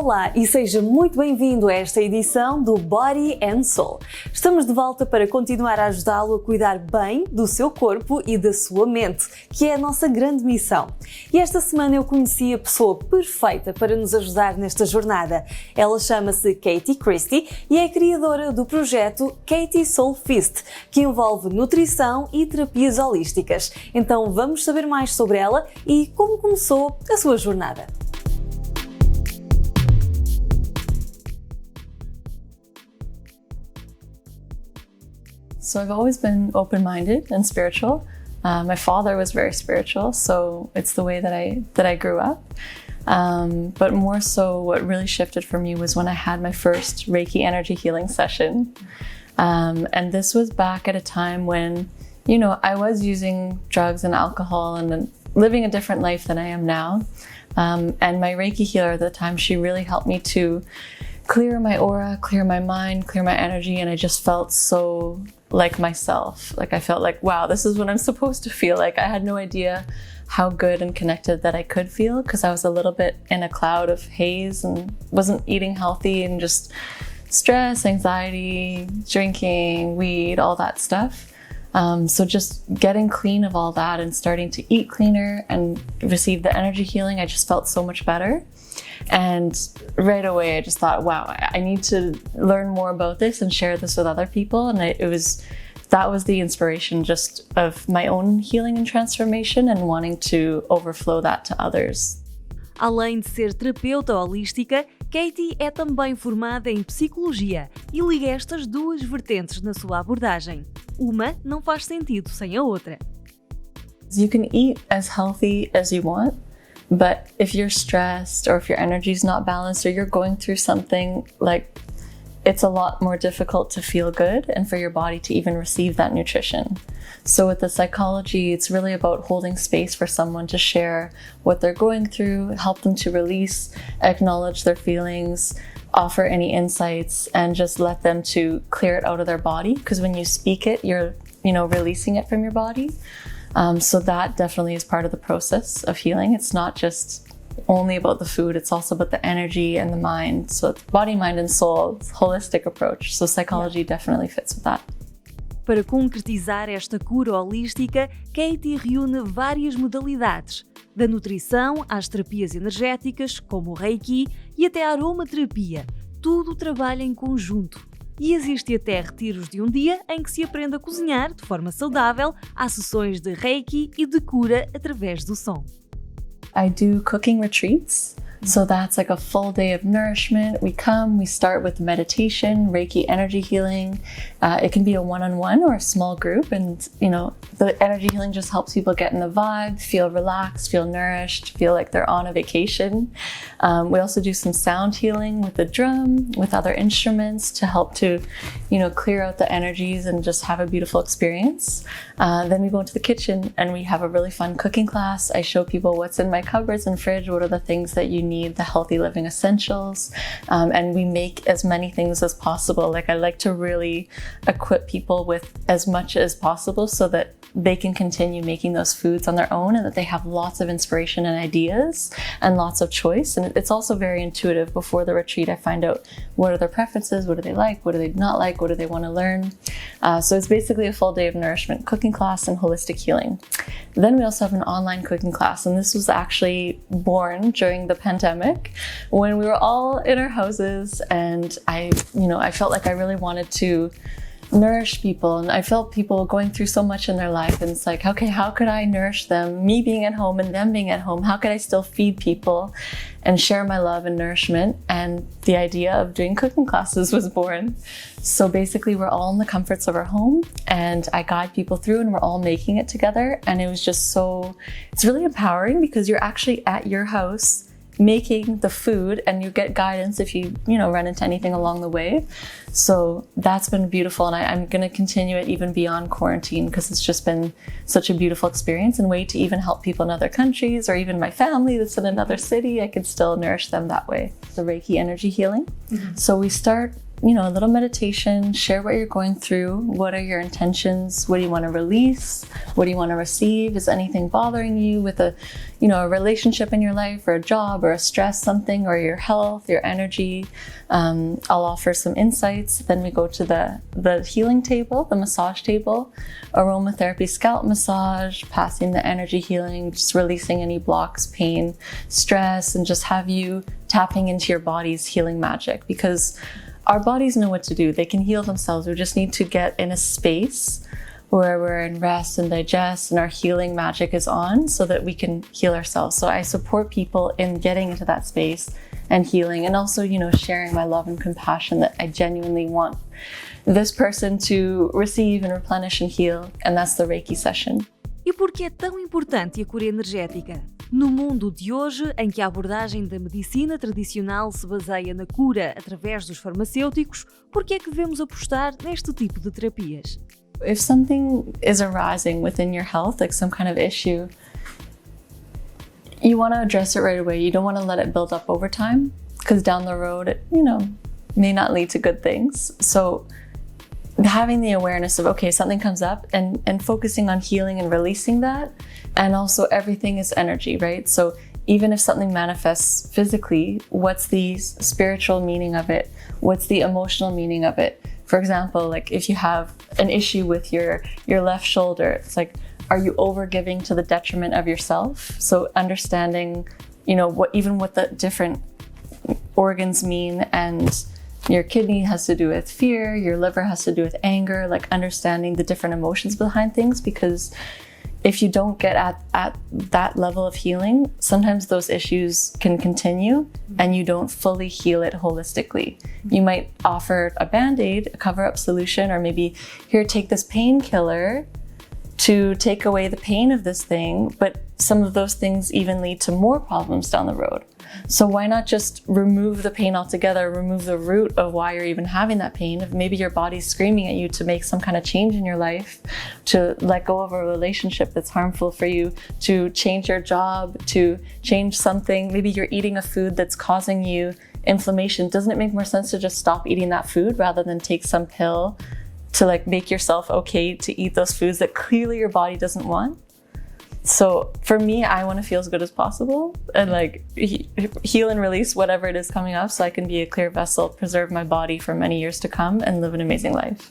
Olá e seja muito bem-vindo a esta edição do Body and Soul. Estamos de volta para continuar a ajudá-lo a cuidar bem do seu corpo e da sua mente, que é a nossa grande missão. E esta semana eu conheci a pessoa perfeita para nos ajudar nesta jornada. Ela chama-se Katie Christie e é criadora do projeto Soulfeast, que envolve nutrição e terapias holísticas. Então vamos saber mais sobre ela e como começou a sua jornada. So I've always been open-minded and spiritual. My father was very spiritual, so it's the way that I grew up. But more so, what really shifted for me was when I had my first Reiki energy healing session. And this was back at a time when, you know, I was using drugs and alcohol and living a different life than I am now. And my Reiki healer at the time, she really helped me to clear my aura, clear my mind, clear my energy, and I just felt so like myself. Like I felt like, wow, this is what I'm supposed to feel like. I had no idea how good and connected that I could feel because I was a little bit in a cloud of haze and wasn't eating healthy and just stress, anxiety, drinking, weed, all that stuff. So just getting clean of all that and starting to eat cleaner and receive the energy healing, I just felt so much better. And right away, I just thought, wow, I need to learn more about this and share this with other people. And that was the inspiration just of my own healing and transformation and wanting to overflow that to others. Além de ser terapeuta holística, Katie é também formada em psicologia e liga estas duas vertentes na sua abordagem. Uma não faz sentido sem a outra. You can eat as healthy as you want, but if you're stressed or if your energy is not balanced or you're going through something, like it's a lot more difficult to feel good and for your body to even receive that nutrition. So with the psychology, it's really about holding space for someone to share what they're going through, help them to release, acknowledge their feelings, offer any insights, and just let them to clear it out of their body. Because when you speak it, you're, releasing it from your body. So that definitely is part of the process of healing. It's not just only about the food, it's also about the energy and the mind. So it's body, mind, and soul, it's a holistic approach. So psychology definitely fits with that. Para concretizar esta cura holística, Katie reúne várias modalidades, da nutrição às terapias energéticas, como o Reiki, e até a aromaterapia. Tudo trabalha em conjunto. E existe até retiros de um dia em que se aprende a cozinhar de forma saudável, há sessões de Reiki e de cura através do som. I do cooking retreats. So that's like a full day of nourishment. We start with meditation, Reiki energy healing. It can be a one-on-one or a small group. And, the energy healing just helps people get in the vibe, feel relaxed, feel nourished, feel like they're on a vacation. We also do some sound healing with the drum, with other instruments to help to, clear out the energies and just have a beautiful experience. Then we go into the kitchen and we have a really fun cooking class. I show people what's in my cupboards and fridge, what are the things that you need, the healthy living essentials, and we make as many things as possible. Like I like to really equip people with as much as possible so that they can continue making those foods on their own and that they have lots of inspiration and ideas and lots of choice. And it's also very intuitive. Before the retreat, I find out what are their preferences, what do they like, what do they not like, what do they want to learn. So it's basically a full day of nourishment, cooking class, and holistic healing. Then we also have an online cooking class, and this was actually born during the pandemic when we were all in our houses, and I felt like I really wanted to nourish people, and I felt people going through so much in their life, and it's like, okay, how could I nourish them, me being at home and them being at home? How could I still feed people and share my love and nourishment? And the idea of doing cooking classes was born. So basically we're all in the comforts of our home and I guide people through and we're all making it together, and it was just it's really empowering because you're actually at your house making the food and you get guidance if you run into anything along the way. So that's been beautiful, and I'm going to continue it even beyond quarantine because it's just been such a beautiful experience and way to even help people in other countries or even my family that's in another city. I can still nourish them that way. The Reiki energy healing. Mm-hmm. So we start a little meditation, share what you're going through. What are your intentions? What do you want to release? What do you want to receive? Is anything bothering you with a relationship in your life, or a job, or a stress, something, or your health, your energy? I'll offer some insights. Then we go to the healing table, the massage table, aromatherapy, scalp massage, passing the energy healing, just releasing any blocks, pain, stress, and just have you tapping into your body's healing magic, because our bodies know what to do. They can heal themselves. We just need to get in a space where we're in rest and digest and our healing magic is on, so that we can heal ourselves. So I support people in getting into that space and healing, and also, sharing my love and compassion that I genuinely want this person to receive and replenish and heal. And that's the Reiki session. E por que é tão importante a cura energética? No mundo de hoje, em que a abordagem da medicina tradicional se baseia na cura através dos farmacêuticos, por que é que devemos apostar neste tipo de terapias? If something is arising within your health, like some kind of issue, you want to address it right away. You don't want to let it build up over time, because down the road, it, may not lead to good things. So having the awareness of, okay, something comes up, and focusing on healing and releasing that. And also, everything is energy, right? So even if something manifests physically, what's the spiritual meaning of it? What's the emotional meaning of it? For example, like if you have an issue with your left shoulder, it's like, are you overgiving to the detriment of yourself? So understanding, what the different organs mean, and your kidney has to do with fear, your liver has to do with anger, like understanding the different emotions behind things, because if you don't get at that level of healing, sometimes those issues can continue and you don't fully heal it holistically. You might offer a Band-Aid, a cover-up solution, or maybe, here, take this painkiller to take away the pain of this thing, but some of those things even lead to more problems down the road. So why not just remove the pain altogether, remove the root of why you're even having that pain? If maybe your body's screaming at you to make some kind of change in your life, to let go of a relationship that's harmful for you, to change your job, to change something. Maybe you're eating a food that's causing you inflammation. Doesn't it make more sense to just stop eating that food rather than take some pill to make yourself okay to eat those foods that clearly your body doesn't want? So for me, I want to feel as good as possible and heal and release whatever it is coming up, so I can be a clear vessel, preserve my body for many years to come, and live an amazing life.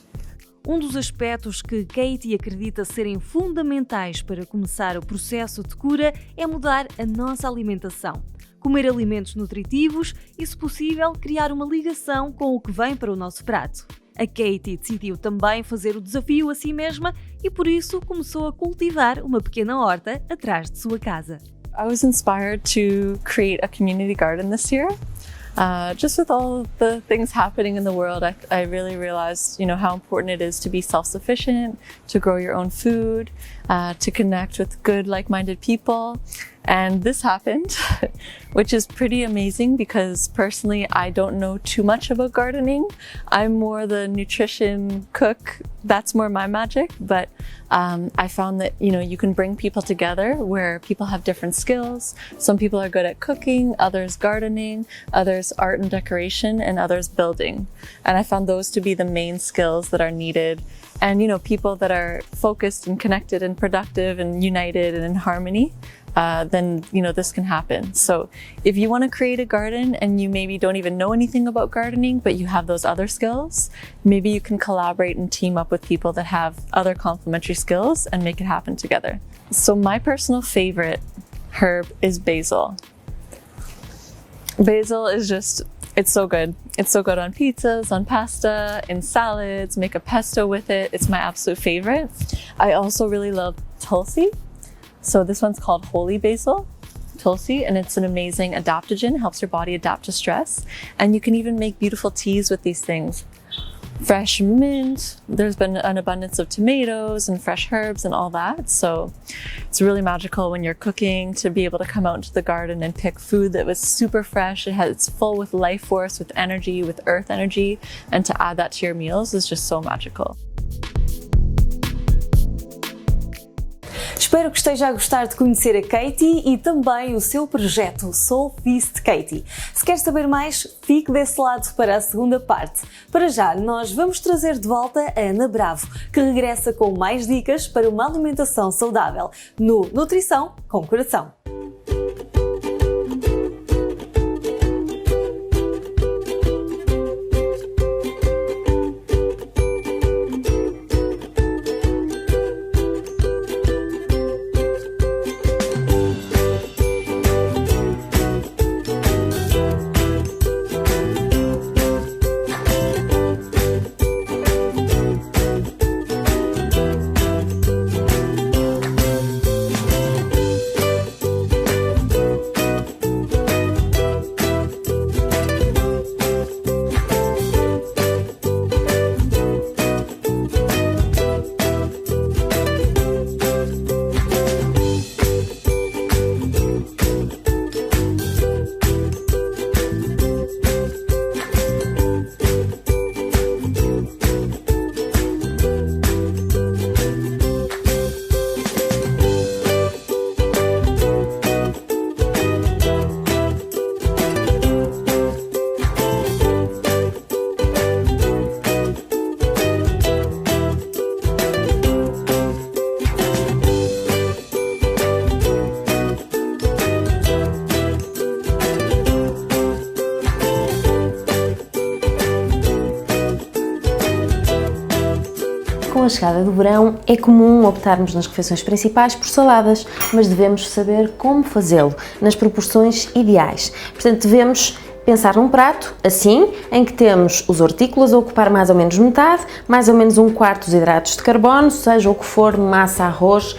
Dos aspectos que Katie acredita serem fundamentais para começar o processo de cura é mudar a nossa alimentação. Comer alimentos nutritivos e, se possível, criar uma ligação com o que vem para o nosso prato. A Katie decidiu também fazer o desafio a si mesma e, por isso, começou a cultivar uma pequena horta atrás de sua casa. I was inspired to create a community garden this year. Just with all the things happening in the world, I really realized, how important it is to be self-sufficient, to grow your own food, to connect with good, like-minded people. And this happened, which is pretty amazing, because personally, I don't know too much about gardening. I'm more the nutrition cook. That's more my magic. But I found that, you can bring people together where people have different skills. Some people are good at cooking, others gardening, others art and decoration, and others building. And I found those to be the main skills that are needed. And, people that are focused and connected and productive and united and in harmony, then, this can happen. So if you want to create a garden and you maybe don't even know anything about gardening, but you have those other skills, maybe you can collaborate and team up with people that have other complementary skills and make it happen together. So my personal favorite herb is basil. Basil is it's so good. It's so good on pizzas, on pasta, in salads, make a pesto with it. It's my absolute favorite. I also really love tulsi. So this one's called holy basil, tulsi, and it's an amazing adaptogen, helps your body adapt to stress. And you can even make beautiful teas with these things. Fresh mint, there's been an abundance of tomatoes and fresh herbs and all that. So it's really magical when you're cooking to be able to come out into the garden and pick food that was super fresh. It's full with life force, with energy, with earth energy. And to add that to your meals is just so magical. Espero que esteja a gostar de conhecer a Katie e também o seu projeto Soulfeast Katie. Se quer saber mais, fique desse lado para a segunda parte. Para já, nós vamos trazer de volta a Ana Bravo, que regressa com mais dicas para uma alimentação saudável no Nutrição com Coração. Com a chegada do verão, é comum optarmos nas refeições principais por saladas, mas devemos saber como fazê-lo, nas proporções ideais. Portanto, devemos pensar num prato, assim, em que temos os hortícolas a ocupar mais ou menos metade, mais ou menos um quarto dos hidratos de carbono, seja o que for, massa, arroz,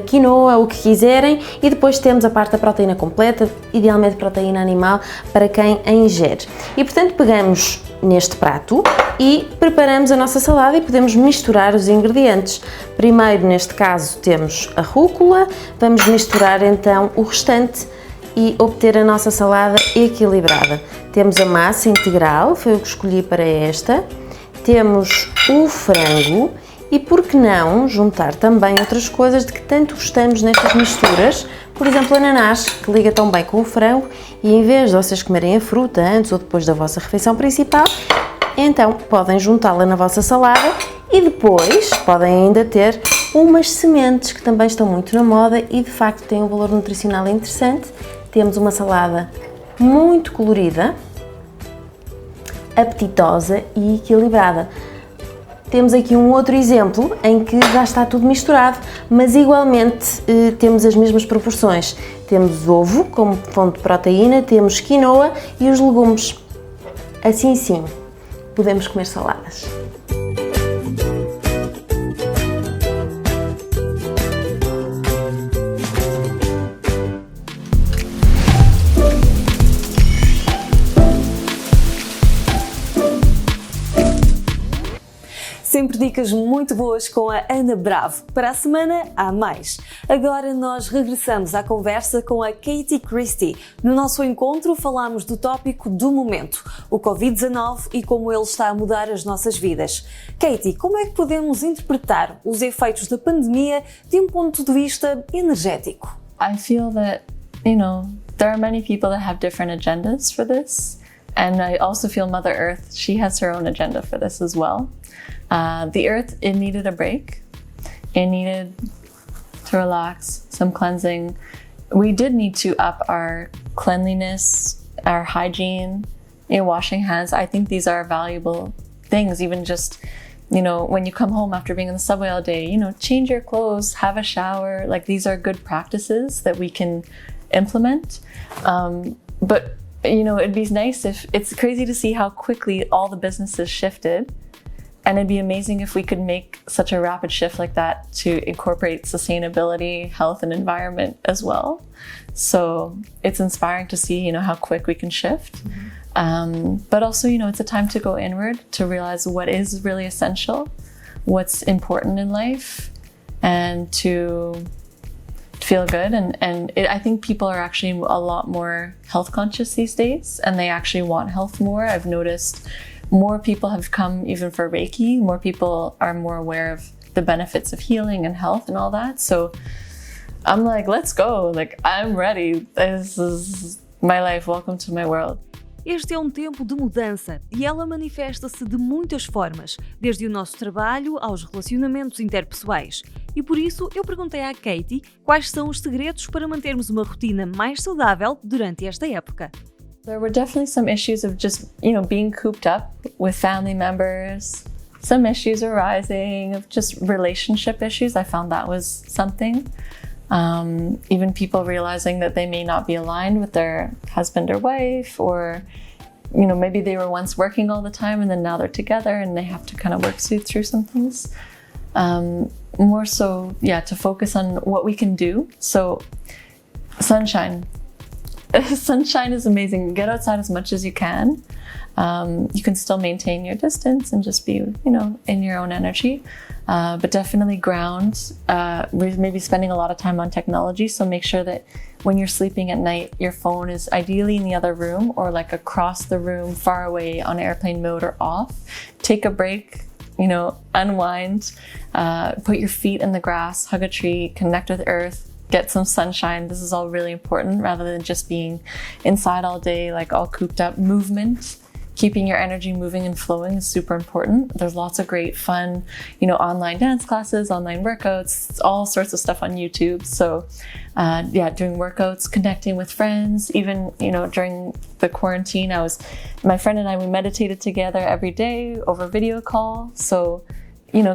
quinoa, o que quiserem, e depois temos a parte da proteína completa, idealmente proteína animal, para quem a ingere. E, portanto, pegamos neste prato e preparamos a nossa salada e podemos misturar os ingredientes. Primeiro, neste caso, temos a rúcula, vamos misturar então o restante e obter a nossa salada equilibrada. Temos a massa integral, foi o que escolhi para esta, temos o frango e, por que não, juntar também outras coisas de que tanto gostamos nestas misturas, por exemplo, ananás, que liga tão bem com o frango, e em vez de vocês comerem a fruta antes ou depois da vossa refeição principal, então podem juntá-la na vossa salada e depois podem ainda ter umas sementes que também estão muito na moda e de facto têm um valor nutricional interessante. Temos uma salada muito colorida, apetitosa e equilibrada. Temos aqui um outro exemplo em que já está tudo misturado, mas igualmente temos as mesmas proporções. Temos ovo como fonte de proteína, temos quinoa e os legumes. Assim sim, podemos comer saladas. Sempre dicas muito boas com a Ana Bravo. Para a semana, há mais. Agora nós regressamos à conversa com a Katie Christie. No nosso encontro falámos do tópico do momento, o Covid-19 e como ele está a mudar as nossas vidas. Katie, como é que podemos interpretar os efeitos da pandemia de um ponto de vista energético? I feel that, there are many people that have different agendas for this. And I also feel Mother Earth, she has her own agenda for this as well. The Earth, it needed a break. It needed to relax, some cleansing. We did need to up our cleanliness, our hygiene, washing hands. I think these are valuable things, even just, when you come home after being in the subway all day, change your clothes, have a shower. Like, these are good practices that we can implement. But it'd be nice if, it's crazy to see how quickly all the businesses shifted. And it'd be amazing if we could make such a rapid shift like that to incorporate sustainability, health, and environment as well. So it's inspiring to see, how quick we can shift. But also, it's a time to go inward, to realize what is really essential, what's important in life, and to feel good. I think people are actually a lot more health conscious these days, and they actually want health more. I've noticed more people have come even for Reiki. More people are more aware of the benefits of healing and health and all that. So I'm like, let's go. Like, I'm ready. This is my life. Welcome to my world. Este é um tempo de mudança e ela manifesta-se de muitas formas, desde o nosso trabalho aos relacionamentos interpessoais. E por isso eu perguntei à Katie quais são os segredos para mantermos uma rotina mais saudável durante esta época. There were definitely some issues of just, being cooped up with family members. Some issues arising of just relationship issues. I found that was something. Even people realizing that they may not be aligned with their husband or wife, or, maybe they were once working all the time and then now they're together and they have to kind of work through some things. More so, to focus on what we can do. So, sunshine. Sunshine is amazing. Get outside as much as you can. You can still maintain your distance and just be, in your own energy. But definitely ground. Maybe spending a lot of time on technology. So make sure that when you're sleeping at night, your phone is ideally in the other room or like across the room, far away on airplane mode or off. Take a break, unwind, put your feet in the grass, hug a tree, connect with earth. Get some sunshine. This is all really important rather than just being inside all day, like all cooped up. Movement, keeping your energy moving and flowing is super important. There's lots of great fun, online dance classes, online workouts, all sorts of stuff on YouTube. So doing workouts, connecting with friends, even, during the quarantine, my friend and I, we meditated together every day over video call. So,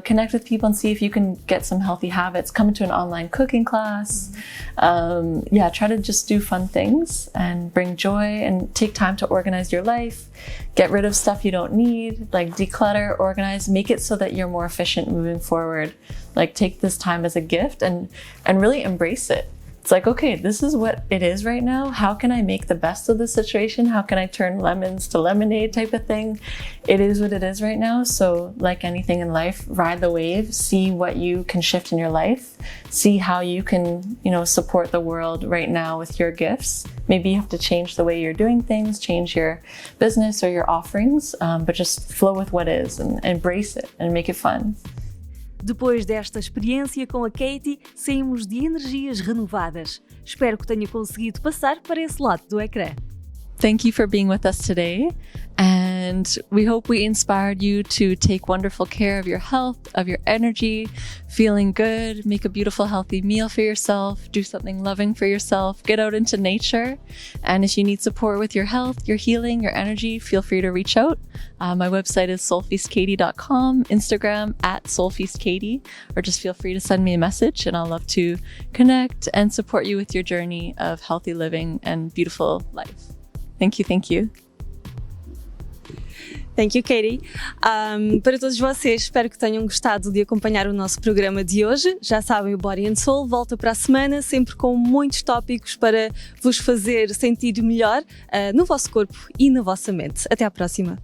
connect with people and see if you can get some healthy habits. Come to an online cooking class. Try to just do fun things and bring joy and take time to organize your life. Get rid of stuff you don't need, like declutter, organize, make it so that you're more efficient moving forward. Like take this time as a gift and really embrace it. It's like, okay, this is what it is right now. How can I make the best of the situation? How can I turn lemons to lemonade type of thing? It is what it is right now. So like anything in life, ride the wave, see what you can shift in your life, see how you can, support the world right now with your gifts. Maybe you have to change the way you're doing things, change your business or your offerings, but just flow with what is and embrace it and make it fun. Depois desta experiência com a Katie, saímos de energias renovadas. Espero que tenha conseguido passar para esse lado do ecrã. Thank you for being with us today, and we hope we inspired you to take wonderful care of your health, of your energy, feeling good, make a beautiful healthy meal for yourself, do something loving for yourself, get out into nature, and if you need support with your health, your healing, your energy, feel free to reach out. My website is soulfeastkatie.com, Instagram @soulfeastkatie, or just feel free to send me a message and I'll love to connect and support you with your journey of healthy living and beautiful life. Thank you, thank you. Thank you, Katie. Para todos vocês, espero que tenham gostado de acompanhar o nosso programa de hoje. Já sabem, o Body and Soul volta para a semana, sempre com muitos tópicos para vos fazer sentir melhor no vosso corpo e na vossa mente. Até à próxima.